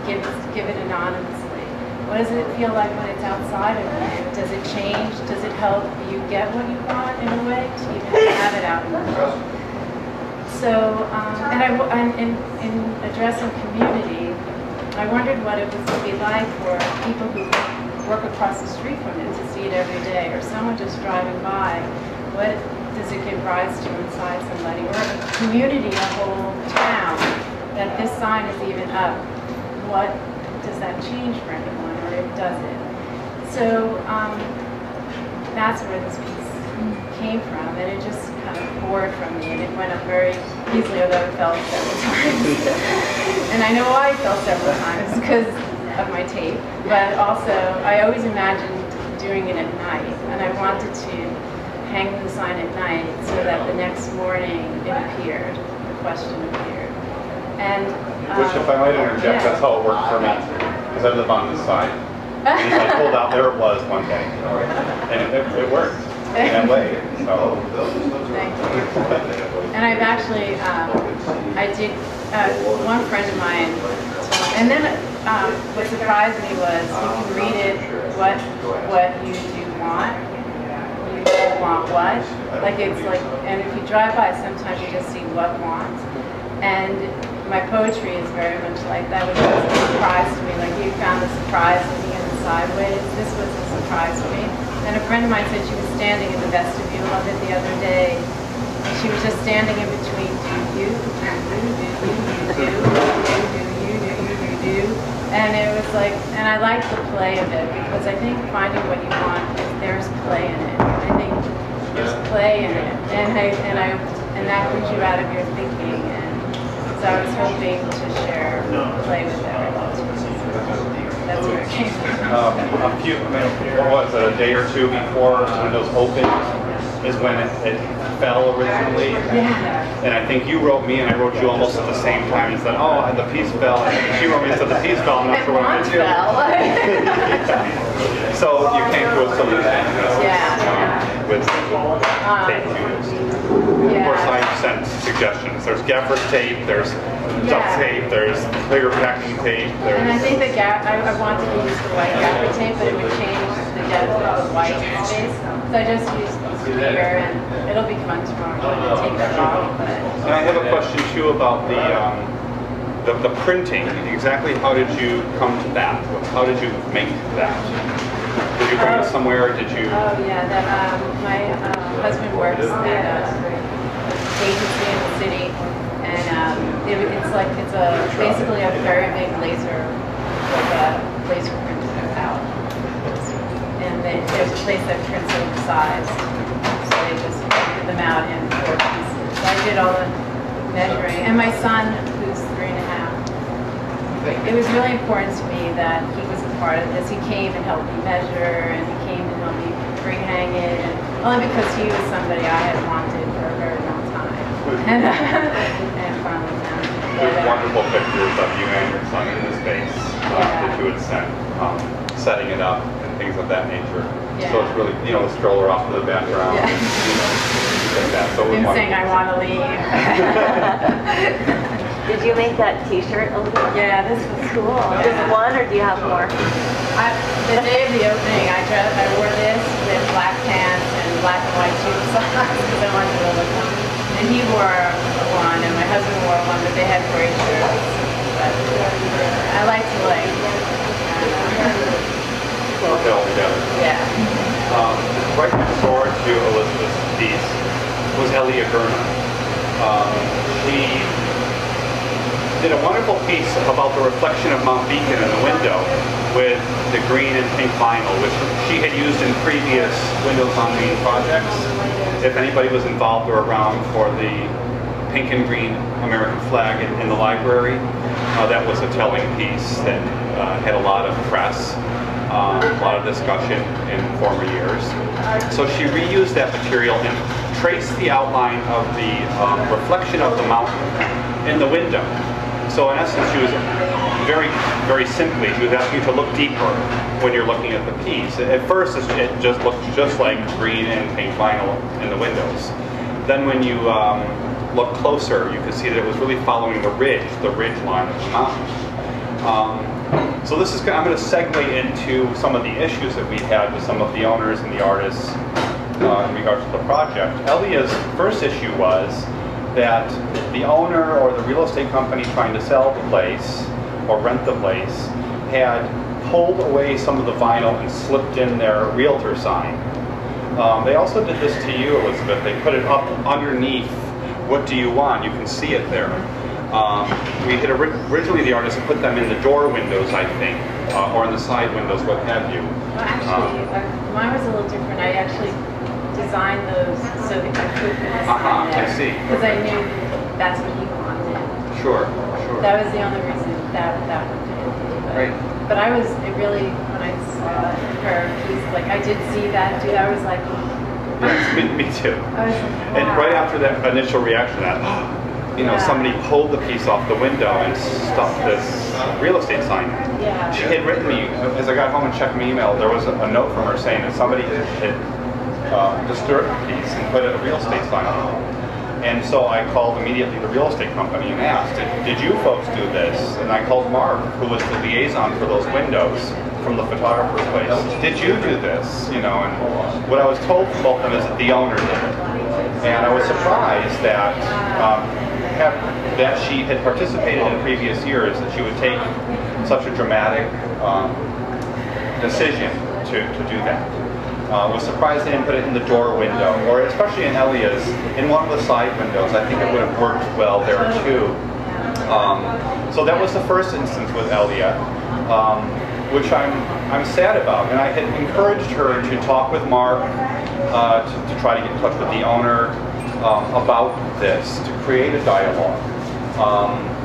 give it anonymously. What does it feel like when it's outside of you? Does it change? Does it help you get what you want in a way to even have it out in the world? So, in addressing community, I wondered what it would be like for people who work across the street from it to see it every day, or someone just driving by. What does it give rise to inside somebody, or a community, a whole town, that this sign is even up? What does that change for anyone, or does it? So that's where this piece came from, and it just kind of poured from me, and it went up very easily, although it fell several times. And I know why it fell several times, because of my tape, but also I always imagined doing it at night, and I wanted to hang the sign at night so that the next morning it appeared, the question appeared. And which, if I might interject, that's how it worked for me, because I live on this side. And as I pulled out, there it was one day, and it worked in that way. So. Thank you. And I've actually, I did, one friend of mine told, and then what surprised me was you can read it, what you do want. You do want what? Like it's like, and if you drive by, sometimes you just see what want. And my poetry is very much like that, which was a surprise to me. Like you found the surprise looking in the sideways. This was a surprise to me. And a friend of mine said she was standing in the vestibule of it the other day, and she was just standing in between do, and it was like, and I like the play of it, because I think finding what you want, there's play in it. I think there's play in it, and that brings you out of your thinking. And so I was hoping to share play with everyone. That's where it came from. What was it, a day or two before Windows opened is when it fell originally. Yeah. And I think you wrote me and I wrote you almost at the same time and said, oh, the piece fell. And she wrote me and said, the piece fell. I'm not sure what I'm going to do. So you came to a solution. Yeah. With tape tunes. Of course, I sent suggestions. There's gaffer tape, there's duct tape, there's clear packing tape. And I think the I wanted to use the white gaffer tape, but it would change the depth of the white space. So I just used clear, and it'll be fun tomorrow to take that off. But. And I have a question too about the printing. Exactly how did you come to that? How did you make that? Did you bring it somewhere? Did you? Oh yeah, my husband works at an agency in the city, and it's basically a very big laser, like a laser printer out. And there's a place that prints them size, so they just printed them out in 4 pieces. So I did all the measuring, and my son, who's 3.5. It was really important to me that he was a part of this. He came and helped me measure, and he came and helped me hang it, and only because he was somebody I had wanted for a very long time. And finally found him. There's wonderful pictures of you and your son in the space that you had sent, setting it up and things of that nature. Yeah. So it's really, a stroller off to the background. Yeah. Like that. So him saying, I want to leave. Did you make that t-shirt, Elizabeth? Yeah, this was cool. Just one, or do you have more? The day of the opening, I wore this with black pants and black and white tube socks because I wanted to look fun. And he wore one, and my husband wore one, but they had gray shirts. But I like to work it all together. Yeah. Right next door to Elizabeth's piece was Elia Gurna. She did a wonderful piece about the reflection of Mount Beacon in the window with the green and pink vinyl, which she had used in previous Windows on Main projects. If anybody was involved or around for the pink and green American flag in the library, that was a telling piece that had a lot of press, a lot of discussion in former years. So she reused that material and traced the outline of the reflection of the mountain in the window. So in essence, she was very simply, she was asking you to look deeper when you're looking at the piece. At first, it just looked just like green and pink vinyl in the windows. Then when you look closer, you could see that it was really following the ridge line of the mountain. So this is, I'm going to segue into some of the issues that we've had with some of the owners and the artists in regards to the project. Elia's first issue was that the owner or the real estate company trying to sell the place or rent the place had pulled away some of the vinyl and slipped in their realtor sign. They also did this to you, Elizabeth. They put it up underneath "What do you want?" You can see it there. We had originally the artist put them in the door windows, I think, or in the side windows, what have you. Well, actually, mine was a little different. I actually designed those so that I could put this in there. I see. Because I knew that's what he wanted. Sure, sure. That was the only reason that one did. Right. But I was, it really, when I saw her piece, like I did see that too. I was like, Me too. I was like, wow. And right after that initial reaction, that somebody pulled the piece off the window and stuffed this real estate sign. Yeah. She had written me, as I got home and checked my email, there was a note from her saying that somebody had disturbed the piece and put a real estate sign on it. And so I called immediately the real estate company and asked, did you folks do this? And I called Mark, who was the liaison for those windows from the photographer's place. Did you do this? And what I was told from both of them is that the owner did it. And I was surprised that that she had participated in previous years, that she would take such a dramatic decision to do that. Was surprised they didn't put it in the door window, or especially in Elia's, in one of the side windows. I think it would have worked well there too. So that was the first instance with Elia, which I'm sad about. And I had encouraged her to talk with Mark, to try to get in touch with the owner about this, to create a dialogue.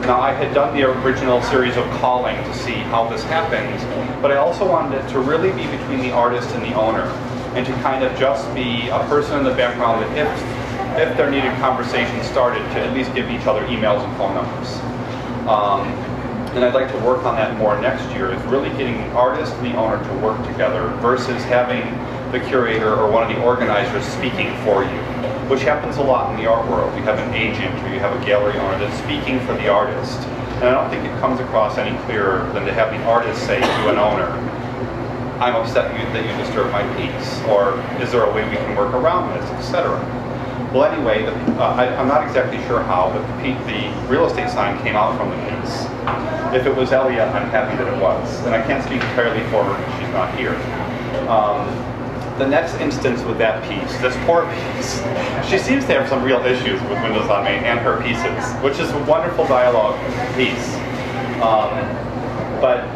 Now I had done the original series of calling to see how this happened, but I also wanted it to really be between the artist and the owner, and to kind of just be a person in the background that if there needed conversation started, to at least give each other emails and phone numbers. And I'd like to work on that more next year, is really getting the artist and the owner to work together versus having the curator or one of the organizers speaking for you, which happens a lot in the art world. You have an agent or you have a gallery owner that's speaking for the artist. And I don't think it comes across any clearer than to have the artist say to an owner, I'm upset that you disturbed my piece, or is there a way we can work around this, etc. Well, anyway, I'm not exactly sure how, but the real estate sign came out from the piece. If it was Elia, I'm happy that it was. And I can't speak entirely for her because she's not here. The next instance with that piece, this poor piece, she seems to have some real issues with Windows on Main and her pieces, which is a wonderful dialogue piece. But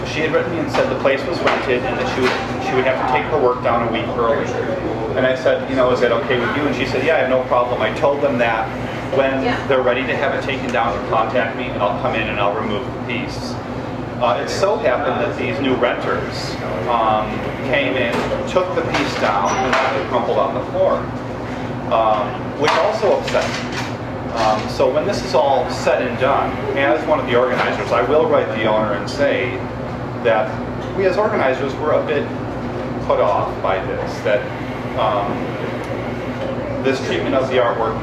she had written me and said the place was rented and that she would have to take her work down a week early. And I said, is that okay with you? And she said, yeah, I have no problem. I told them that when they're ready to have it taken down, to contact me and I'll come in and I'll remove the piece. It so happened that these new renters came in, took the piece down, and left it crumpled on the floor, which also upset me. So when this is all said and done, as one of the organizers, I will write the owner and say that we as organizers were a bit put off by this, that this treatment of the artwork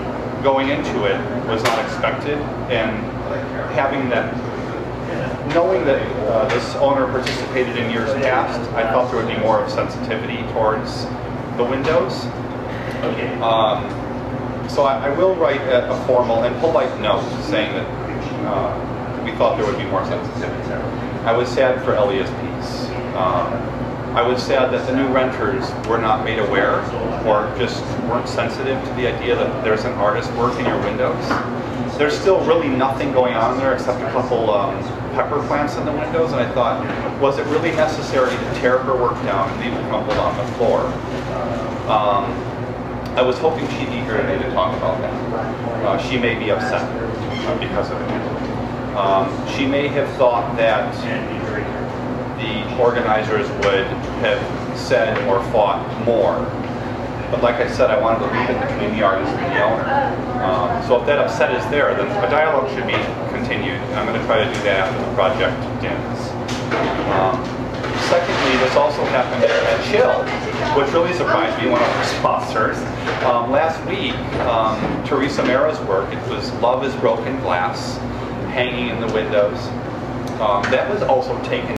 going into it was not expected, and having that, knowing that this owner participated in years past, I thought there would be more of sensitivity towards the windows. So I will write a formal and polite note saying that we thought there would be more sensitivity there. I was sad for Elia's piece. I was sad that the new renters were not made aware or just weren't sensitive to the idea that there's an artist work in your windows. There's still really nothing going on there except a couple pepper plants in the windows, and I thought, was it really necessary to tear her work down and leave it crumpled on the floor? I was hoping she'd be here today to talk about that. She may be upset because of it. She may have thought that the organizers would have said or fought more. But like I said, I wanted to leave it between the artist and the owner. So if that upset is there, then a dialogue should be continued. And I'm going to try to do that after the project ends. Secondly, this also happened at Chill, which really surprised me, one of our sponsors. Last week, Teresa Mera's work, it was Love is Broken Glass, hanging in the windows. That was also taken